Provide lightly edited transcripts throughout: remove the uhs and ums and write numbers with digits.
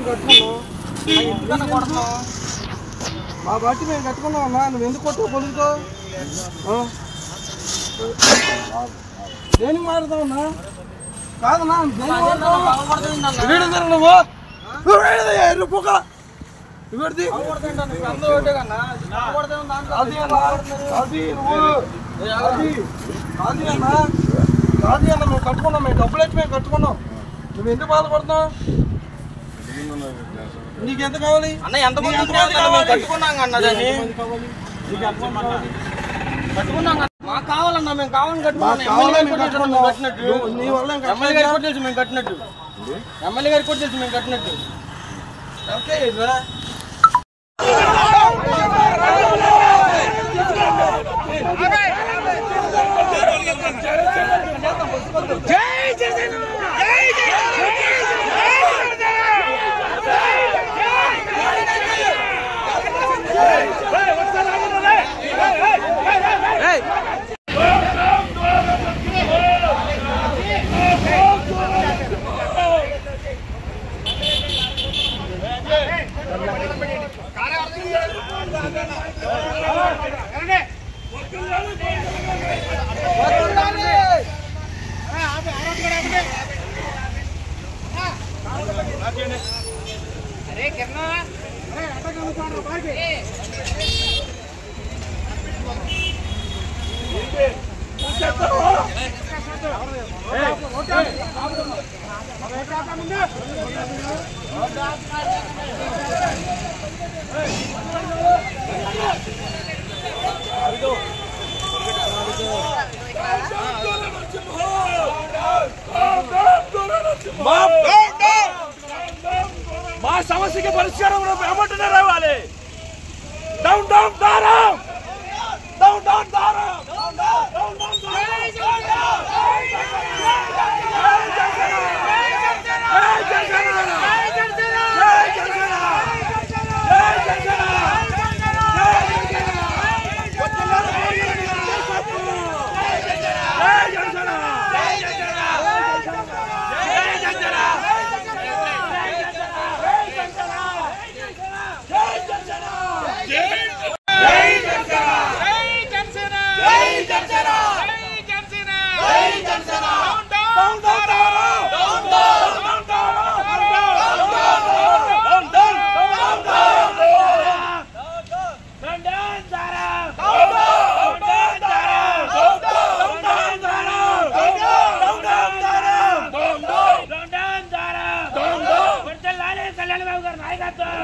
మేము కట్టుకున్నాం. మా బట్టి మేము కట్టుకున్నాం అన్నా. నువ్వు ఎందుకు కొట్టావు పొలుగుతో? దేనికి మారుతావున్నా? కాదన్నా నువ్వు పొగ అది అన్న మేము కట్టుకున్నాం. మేము డబ్బులు వచ్చి మేము కట్టుకున్నాం. నువ్వు ఎందుకు బాధపడుతున్నావు? నీకు ఎంత కావాలి? మాకు కావాలన్నా మేము కావాలని కట్టుకున్నట్టు నీ వల్ల ఎమ్మెల్యే గారికి కొట్టేసి మేము కట్టినట్టు ఓకే अरे करना अरे आटा का उतार रो भाई మా సమస్యకి పరిష్కారం వెంటనే రావాలి. డౌన్ డౌన్ దారం డౌన్ డౌన్ దారం డౌన్ డౌన్ నాయకత్వం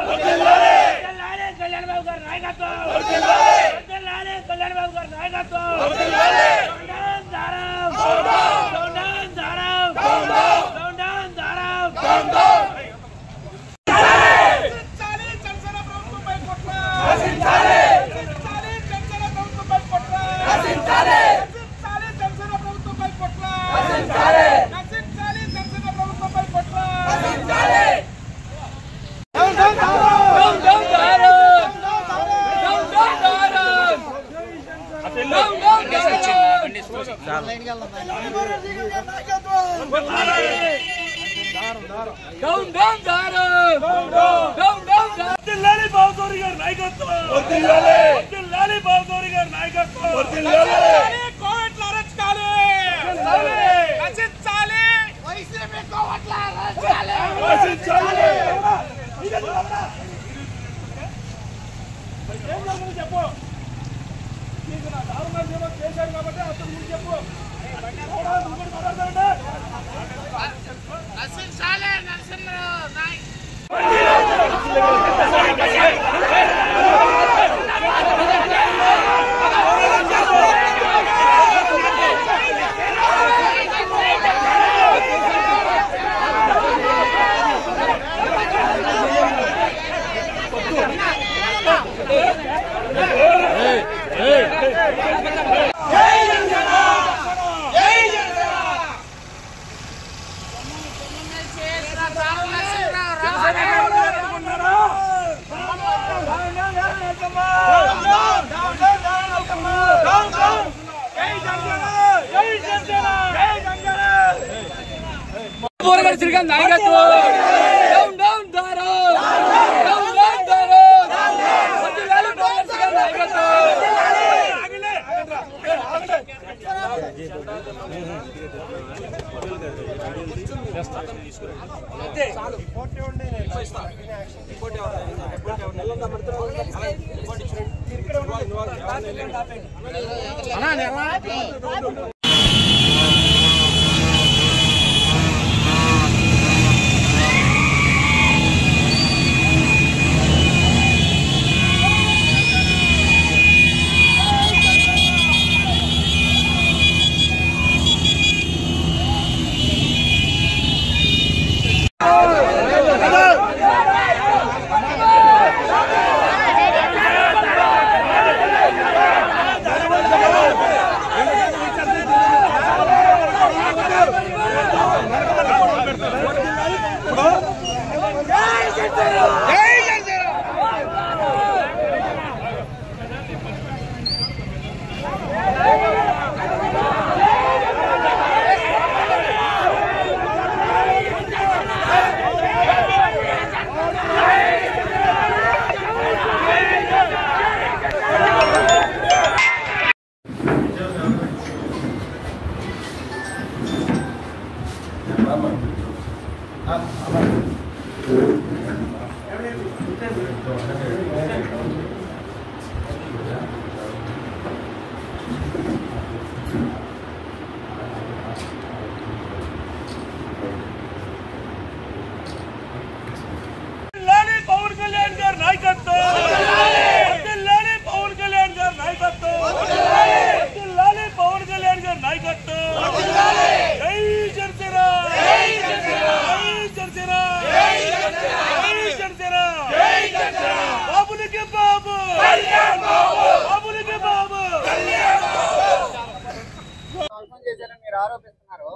ఆరోపిస్తున్నారు.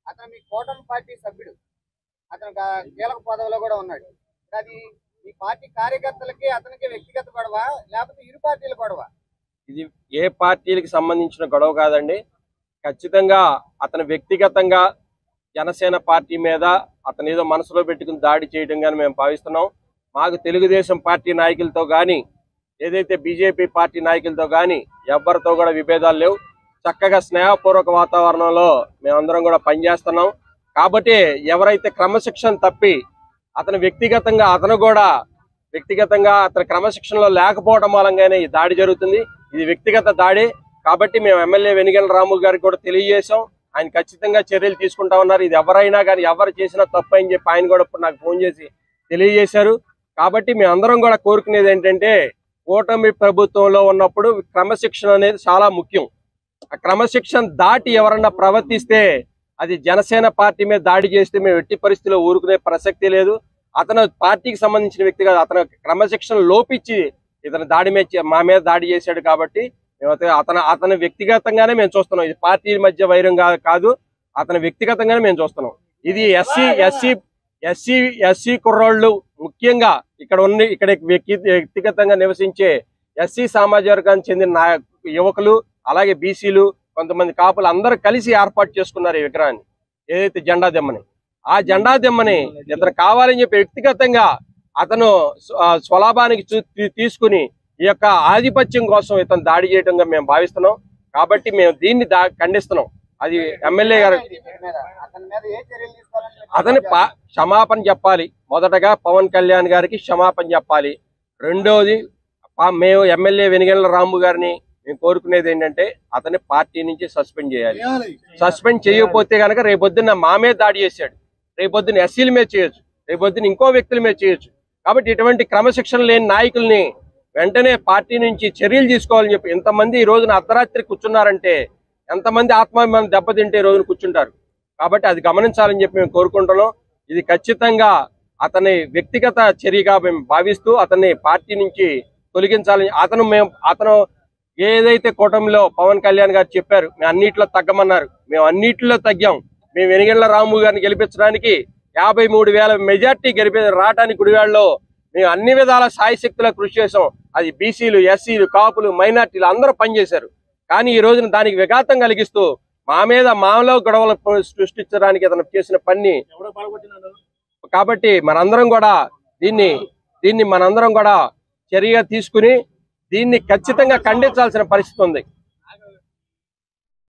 అతను మీ కూటమి పార్టీ సభ్యుడు, అతను కీలక పదవిలో కూడా ఉన్నాడు. అది మీ పార్టీ కార్యకర్తలకి అతనికి వ్యక్తిగత గొడవ లేకపోతే ఇరు పార్టీల గొడవ? ఇది ఏ పార్టీలకు సంబంధించిన గొడవ కాదండి. ఖచ్చితంగా అతను వ్యక్తిగతంగా జనసేన పార్టీ మీద అతను ఏదో మనసులో పెట్టుకుని దాడి చేయడం కానీ మేము భావిస్తున్నాం. మాకు తెలుగుదేశం పార్టీ నాయకులతో కానీ ఏదైతే బీజేపీ పార్టీ నాయకులతో కానీ ఎవరితో కూడా విభేదాలు లేవు. చక్కగా స్నేహపూర్వక వాతావరణంలో మేమందరం కూడా పనిచేస్తున్నాం. కాబట్టి ఎవరైతే క్రమశిక్షణ తప్పి అతను వ్యక్తిగతంగా అతని క్రమశిక్షణలో లేకపోవడం మూలంగానే ఈ దాడి జరుగుతుంది. ఇది వ్యక్తిగత దాడి. కాబట్టి మేము ఎమ్మెల్యే వెనిగెల రాము గారికి కూడా తెలియజేశాం. ఆయన ఖచ్చితంగా చర్యలు తీసుకుంటా ఉన్నారు. ఇది ఎవరైనా కానీ ఎవరు చేసినా తప్పు అని చెప్పి ఆయన కూడా ఇప్పుడు నాకు ఫోన్ చేసి తెలియజేశారు. కాబట్టి మేమందరం కూడా కోరుకునేది ఏంటంటే, కూటమి ప్రభుత్వంలో ఉన్నప్పుడు క్రమశిక్షణ అనేది చాలా ముఖ్యం. ఆ క్రమశిక్షణ దాటి ఎవరన్నా ప్రవర్తిస్తే అది జనసేన పార్టీ మీద దాడి చేస్తే మేము ఎట్టి పరిస్థితిలో ఊరుకునే ప్రసక్తి లేదు. అతను పార్టీకి సంబంధించిన వ్యక్తి కాదు. అతను క్రమశిక్షణ లోపించి ఇతను మా మీద దాడి చేశాడు. కాబట్టి మేము అతను వ్యక్తిగతంగానే మేము చూస్తున్నాం. ఇది పార్టీ మధ్య వైరం కాదు, అతను వ్యక్తిగతంగానే మేము చూస్తున్నాం. ఇది ఎస్సీ కుర్రోళ్ళు ముఖ్యంగా ఇక్కడ వ్యక్తిగతంగా నివసించే ఎస్సీ సామాజిక వర్గానికి చెందిన యువకులు, అలాగే బీసీలు, కొంతమంది కాపులు అందరూ కలిసి ఏర్పాటు చేసుకున్నారు ఈ విగ్రహాన్ని, ఏదైతే జెండా దెమ్మని. ఆ జెండా దెమ్మని ఇతను కావాలని చెప్పి వ్యక్తిగతంగా అతను స్వలాభానికి తీసుకుని ఈ యొక్క ఆధిపత్యం కోసం ఇతను దాడి చేయడంగా మేము భావిస్తున్నాం. కాబట్టి మేము దీన్ని ఖండిస్తున్నాం. అది ఎమ్మెల్యే గారు అతని క్షమాపణ చెప్పాలి. మొదటగా పవన్ కళ్యాణ్ గారికి క్షమాపణ చెప్పాలి. రెండోది మేము ఎమ్మెల్యే వెనిగెల రాము గారిని మేము కోరుకునేది ఏంటంటే, అతని పార్టీ నుంచి సస్పెండ్ చేయాలి. సస్పెండ్ చేయకపోతే కనుక రేపొద్దున మా మీద దాడి చేశాడు, రేపొద్దున ఎస్సీల మీద చేయొచ్చు, రేపొద్దున ఇంకో వ్యక్తుల మీద చేయొచ్చు. కాబట్టి ఇటువంటి క్రమశిక్షణ లేని నాయకుల్ని వెంటనే పార్టీ నుంచి చర్యలు తీసుకోవాలని చెప్పి, ఇంతమంది ఈ రోజున అర్ధరాత్రి కూర్చున్నారంటే ఎంతమంది ఆత్మాభిమానం దెబ్బతింటే ఈ రోజున కూర్చుంటారు. కాబట్టి అది గమనించాలని చెప్పి మేము కోరుకుంటున్నాం. ఇది ఖచ్చితంగా అతని వ్యక్తిగత చర్యగా మేము భావిస్తూ అతన్ని పార్టీ నుంచి తొలగించాలని అతను ఏదైతే కూటమిలో పవన్ కళ్యాణ్ గారు చెప్పారు, మేము అన్నిట్లో తగ్గమన్నారు, మేము అన్నిట్లో తగ్గాం. మేము వెనిగెల రాము గారిని గెలిపించడానికి 53,000 మెజార్టీ రావడానికి గుడివాడలో మేము అన్ని విధాల సాయశక్తులా కృషి చేసాం. అది బీసీలు, ఎస్సీలు, కాపులు, మైనార్టీలు అందరూ పనిచేశారు. కానీ ఈ రోజున దానికి విఘాతం కలిగిస్తూ మాలో గొడవలు సృష్టించడానికి అతను చేసిన పని. కాబట్టి మనందరం కూడా దీన్ని మనందరం కూడా చర్యగా తీసుకుని దీన్ని ఖచ్చితంగా ఖండించాల్సిన పరిస్థితి ఉంది.